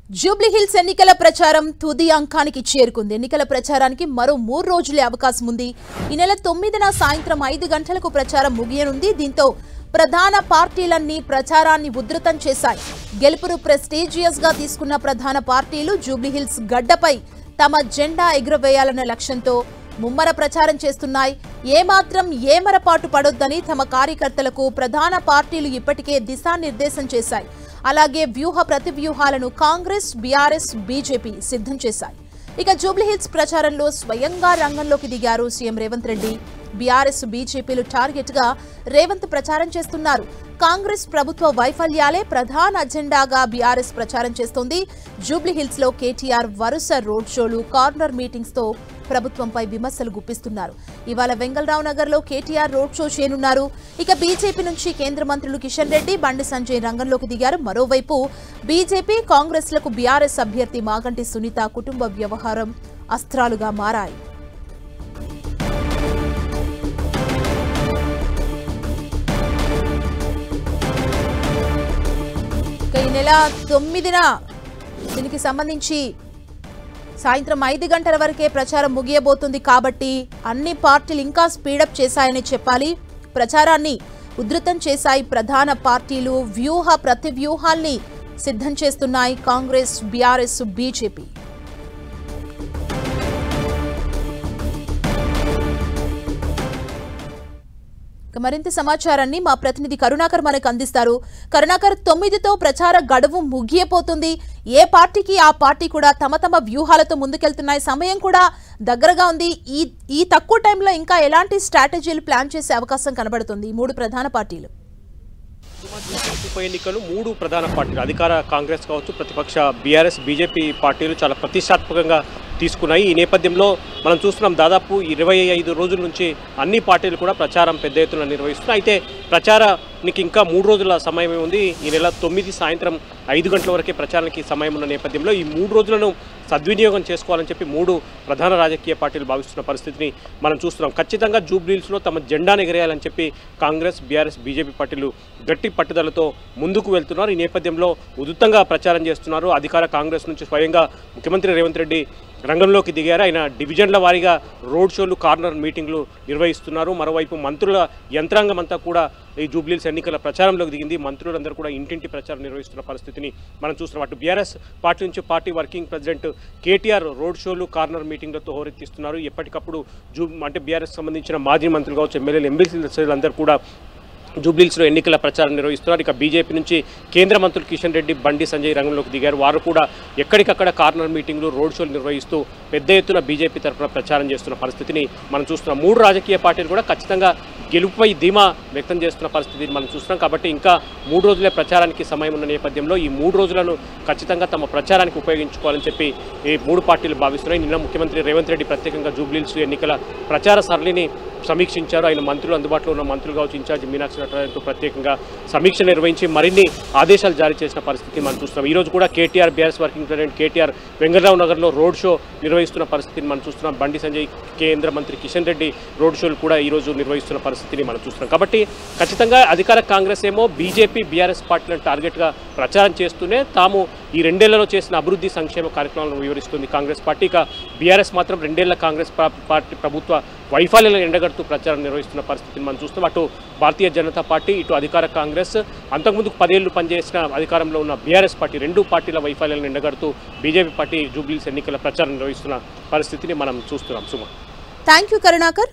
జూబ్లీహిల్స్ ఎన్నికల ప్రచారం తుది అంకానికి చేరుకుంది. ఎన్నికల ప్రచారానికి మరో 3 రోజులే అవకాశం ఉంది. ఈ నెల 9న సాయంత్రం 5 గంటలకు ప్రచారం ముగియనుంది. దీంతో ప్రధాన పార్టీలన్నీ ప్రచారాన్ని ఉధృతం చేశాయి. గెలుపును ప్రెస్టీజియస్ గా తీసుకున్న ప్రధాన పార్టీలు జూబ్లీహిల్స్ గడ్డపై తమ జెండా ఎగురవేయాలన్న లక్ష్యంతో ముమ్మర ప్రచారం చేస్తున్నాయి. ఏమాత్రం ఏమరపాటు పడొద్దని తమ కార్యకర్తలకు ప్రధాన పార్టీలు ఇప్పటికే దిశానిర్దేశం చేశాయి. అలాగే వ్యూహ ప్రతివ్యూహాలను కాంగ్రెస్, బీఆర్ఎస్, బీజేపీ సిద్ధం చేశాయి. ఇక జూబ్లీహిల్స్ ప్రచారంలో స్వయంగా రంగంలోకి దిగారు సీఎం రేవంత్ రెడ్డి. బీఆర్ఎస్, బీజేపీలు టార్గెట్ గా రేవంత్ ప్రచారం చేస్తున్నారు. కాంగ్రెస్ ప్రభుత్వ వైఫల్యాలే ప్రధాన అజెండాగా బీఆర్ఎస్ ప్రచారం చేస్తోంది. జూబ్లీహిల్స్ లో కేటీఆర్ వరుస రోడ్ షోలు, కార్నర్ మీటింగ్స్ తో ప్రభుత్వంపై విమర్శలు గుప్పిస్తున్నారు. ఇవాళ వెంగళరావు నగర్ లో కేటీఆర్ రోడ్ షో చేయనున్నారు. ఇక బీజేపీ నుంచి కేంద్ర మంత్రులు కిషన్ రెడ్డి, బండి సంజయ్ రంగంలోకి దిగారు. మరోవైపు బీజేపీ, కాంగ్రెస్ లకు బీఆర్ఎస్ అభ్యర్థి మాగంటి సునీత కుటుంబ వ్యవహారం అస్త్రాలుగా మారాయి. ఈ నెల 9న దీనికి సంబంధించి సాయంత్రం 5 గంటల వరకే ప్రచారం ముగియబోతుంది. కాబట్టి అన్ని పార్టీలు ఇంకా స్పీడప్ చేశాయని చెప్పాలి. ప్రచారాన్ని ఉధృతం చేశాయి. ప్రధాన పార్టీలు వ్యూహ ప్రతివ్యూహాల్ని సిద్ధం చేస్తున్నాయి. Congress, BRS, BJP. మరింత సమాచారాన్ని మా ప్రతినిధి కరుణాకర్ మనకు అందిస్తారు. కరుణాకర్, 9తో ప్రచార గడువు ముగియపోతుంది. ఏ పార్టీకి ఆ పార్టీ కూడా తమ తమ వ్యూహాలతో ముందుకెళ్తున్నాయి. సమయం కూడా దగ్గరగా ఉంది. ఈ తక్కువ టైంలో ఇంకా ఎలాంటి స్ట్రాటజీలు ప్లాన్ చేసే అవకాశం కనబడుతుంది ఈ 3 ప్రధాన పార్టీలు? ఉప ఎన్నికలు 3 ప్రధాన పార్టీలు, అధికార కాంగ్రెస్ కావచ్చు, ప్రతిపక్ష బీఆర్ఎస్, బీజేపీ పార్టీలు చాలా ప్రతిష్టాత్మకంగా తీసుకున్నాయి. ఈ నేపథ్యంలో మనం చూస్తున్నాం, దాదాపు 25 రోజుల నుంచి అన్ని పార్టీలు కూడా ప్రచారం పెద్ద ఎత్తున నిర్వహిస్తున్నాయి. అయితే ప్రచారానికి ఇంకా 3 రోజుల సమయం ఉంది. ఈ నెల 9 సాయంత్రం 5 గంటల వరకే ప్రచారానికి సమయం ఉన్న నేపథ్యంలో ఈ 3 రోజులను సద్వినియోగం చేసుకోవాలని చెప్పి 3 ప్రధాన రాజకీయ పార్టీలు భావిస్తున్న పరిస్థితిని మనం చూస్తున్నాం. ఖచ్చితంగా జూబ్లీహిల్స్లో తమ జెండాను ఎగరేయాలని చెప్పి కాంగ్రెస్, బీఆర్ఎస్, బీజేపీ పార్టీలు గట్టి పట్టుదలతో ముందుకు వెళ్తున్నారు. ఈ నేపథ్యంలో ఉధృతంగా ప్రచారం చేస్తున్నారు. అధికార కాంగ్రెస్ నుంచి స్వయంగా ముఖ్యమంత్రి రేవంత్ రెడ్డి రంగంలోకి దిగారు. ఆయన డివిజన్ల వారీగా రోడ్ షోలు, కార్నర్ మీటింగ్లు నిర్వహిస్తున్నారు. మరోవైపు మంత్రుల యంత్రాంగం అంతా కూడా ఈ జూబ్లీహిల్స్ ఎన్నికల ప్రచారంలోకి దిగింది. మంత్రులందరూ కూడా ఇంటింటి ప్రచారం నిర్వహిస్తున్న పరిస్థితిని మనం చూస్తున్నాం. అటు బీఆర్ఎస్ పార్టీ నుంచి party working president KTR road షోలు, కార్నర్ మీటింగ్లతో హోరెత్తిస్తున్నారు. ఎప్పటికప్పుడు అంటే బీఆర్ఎస్ సంబంధించిన మాజీ మంత్రులు కావచ్చు, ఎమ్మెల్యేలు, ఎంపీలు అందరూ కూడా జూబ్లీహిల్స్లో ఎన్నికల ప్రచారం నిర్వహిస్తున్నారు. ఇక బీజేపీ నుంచి కేంద్ర మంత్రులు కిషన్ రెడ్డి, బండి సంజయ్ రంగంలోకి దిగారు. వారు కూడా ఎక్కడికక్కడ కార్నర్ మీటింగ్లు, రోడ్ షోలు నిర్వహిస్తూ పెద్ద ఎత్తున బీజేపీ తరఫున ప్రచారం చేస్తున్న పరిస్థితిని మనం చూస్తున్నాం. 3 రాజకీయ పార్టీలు కూడా ఖచ్చితంగా గెలుపుపై ధీమా వ్యక్తం చేస్తున్న పరిస్థితిని మనం చూస్తున్నాం. కాబట్టి ఇంకా 3 రోజులే ప్రచారానికి సమయం ఉన్న నేపథ్యంలో ఈ 3 రోజులను ఖచ్చితంగా తమ ప్రచారానికి ఉపయోగించుకోవాలని చెప్పి ఈ 3 పార్టీలు భావిస్తున్నాయి. నిన్న ముఖ్యమంత్రి రేవంత్ రెడ్డి ప్రత్యేకంగా జూబ్లీహిల్స్ ఎన్నికల ప్రచార సరళిని సమీక్షించారు. ఆయన మంత్రులు, అందుబాటులో ఉన్న మంత్రులు కావచ్చు, ఇన్ఛార్జ్ మీనాక్షి నటరాజన్తో ప్రత్యేకంగా సమీక్ష నిర్వహించి మరిన్ని ఆదేశాలు జారీ చేసిన పరిస్థితి మనం చూస్తున్నాం. ఈరోజు కూడా కేటీఆర్, బీఆర్ఎస్ వర్కింగ్ ప్రెసిడెంట్ కేటీఆర్ వెంగళరావు నగర్లో రోడ్ షో నిర్వహిస్తున్న పరిస్థితిని మనం చూస్తున్నాం. బండి సంజయ్, కేంద్ర మంత్రి కిషన్ రెడ్డి రోడ్ షోలు కూడా ఈరోజు నిర్వహిస్తున్న పరిస్థితిని మనం చూస్తున్నాం. కాబట్టి ఖచ్చితంగా అధికార కాంగ్రెస్ ఏమో బీజేపీ, బీఆర్ఎస్ పార్టీలను టార్గెట్గా ప్రచారం చేస్తూనే తాము ఈ 2 ఏళ్లలో చేసిన అభివృద్ధి సంక్షేమ కార్యక్రమాలను వివరిస్తుంది కాంగ్రెస్ పార్టీ. ఇక బీఆర్ఎస్ మాత్రం 2 ఏళ్ల కాంగ్రెస్ పార్టీ ప్రభుత్వ వైఫల్యాలను ఎండగడుతూ ప్రచారం నిర్వహిస్తున్న పరిస్థితిని మనం చూస్తాం. అటు భారతీయ జనతా పార్టీ, ఇటు అధికార కాంగ్రెస్, అంతకుముందు 10 ఏళ్లు పనిచేసిన అధికారంలో ఉన్న బీఆర్ఎస్ పార్టీ 2 పార్టీల వైఫల్యాలను ఎండగడుతూ బీజేపీ పార్టీ జూబ్లీహిల్స్ ఎన్నికల ప్రచారం నిర్వహిస్తున్న పరిస్థితిని మనం చూస్తున్నాం. Suma, thank you Karunakar.